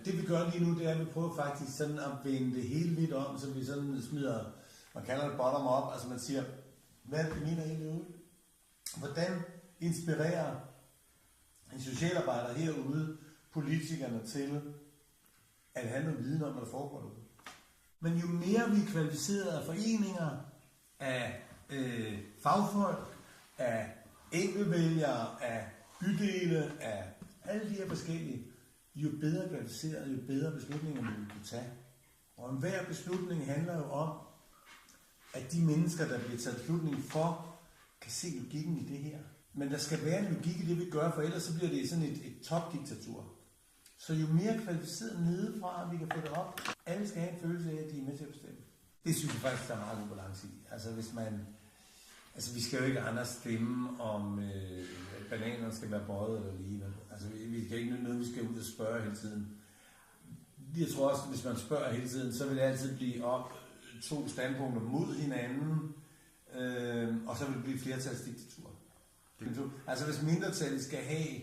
det vi gør lige nu, det er, at vi prøver faktisk sådan at vende det hele vidt om, så vi sådan smider, man kalder det bottom up, altså man siger, hvad er det, vi mener egentlig ude? Hvordan inspirerer en socialarbejder herude politikerne til at have noget viden om, hvad der foregår derude? Men jo mere vi er kvalificerede af foreninger, af fagfolk, af enkeltvælgere, af bydele, af alle de her forskellige, jo bedre kvalificeret, jo bedre beslutninger vi kan tage. Og enhver beslutning handler jo om, at de mennesker, der bliver taget beslutning for, kan se logikken i det her. Men der skal være en logik i det, vi gør, for ellers så bliver det sådan et topdiktatur. Så jo mere kvalificeret nedefra, vi kan få det op, alle skal have en følelse af, at de er med til at bestemme. Det synes jeg faktisk, der er meget god balance i. Altså hvis man... Altså vi skal jo ikke andre stemme om, bananerne skal være bøjet eller lignende. Altså vi kan ikke noget, vi skal ud og spørge hele tiden. Jeg tror også, hvis man spørger hele tiden, så vil det altid blive op to standpunkter mod hinanden, og så vil det blive flertalsdiktatur. Altså hvis mindretallet skal have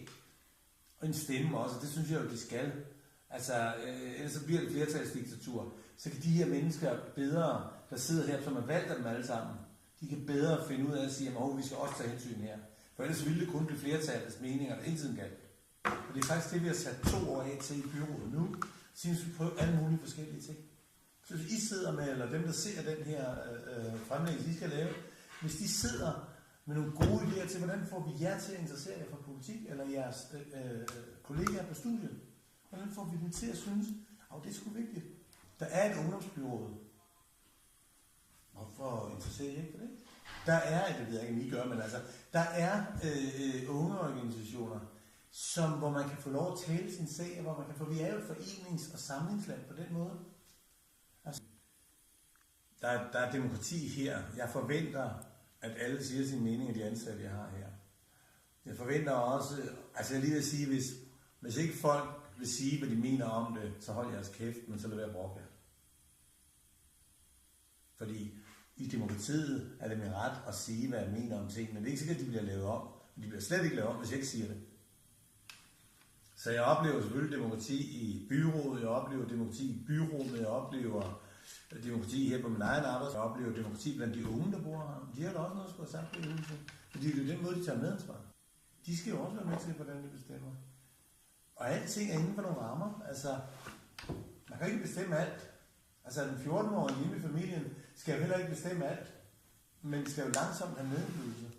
en stemme også, det synes jeg jo, de skal. Altså ellers så bliver det flertalsdiktatur. Så kan de her mennesker bedre, der sidder her, som er valgt af dem alle sammen, de kan bedre finde ud af at sige, at vi skal også tage hensyn her. For ellers ville det kun blive flertallets meninger, der hele tiden galt. Og det er faktisk det, vi har sat 2 år af til i byrådet nu, siden vi prøver alle mulige forskellige ting. Så hvis I sidder med, eller dem, der ser den her fremlæggelse, I skal lave, hvis de sidder med nogle gode idéer til, hvordan får vi jer til at interessere jer for politik, eller jeres kollegaer på studiet, hvordan får vi dem til at synes, at det er sgu vigtigt. Der er et ungdomsbyråd. Hvorfor interesserer I ikke for det? Der er, det ved jeg ikke, om I gør, men altså, der er ungeorganisationer, hvor man kan få lov at tale sin sag, hvor man kan få, vi er jo et forenings- og samlingsland på den måde. Altså, der er demokrati her. Jeg forventer, at alle siger sin mening af de ansatte, jeg har her. Jeg forventer også, altså jeg lige vil sige, hvis ikke folk vil sige, hvad de mener om det, så hold jeres kæft, men så lad være at brokke jer. Fordi i demokratiet er det min ret at sige, hvad jeg mener om ting, men det er ikke sikkert, at de bliver lavet om. De bliver slet ikke lavet om, hvis jeg ikke siger det. Så jeg oplever selvfølgelig demokrati i byrådet, jeg oplever demokrati i byrådet, jeg oplever demokrati her på min egen arbejde, jeg oplever demokrati blandt de unge, der bor her. De har da også noget, der skulle have sagt på det huset. Fordi det er den måde, de tager medansvar. De skal jo også være med til, hvordan de bestemmer. Og alting er inden for nogle rammer. Altså, man kan ikke bestemme alt. Altså, den 14-årige hjemme i familien skal jo heller ikke bestemme alt. Men skal jo langsomt have medindflydelse.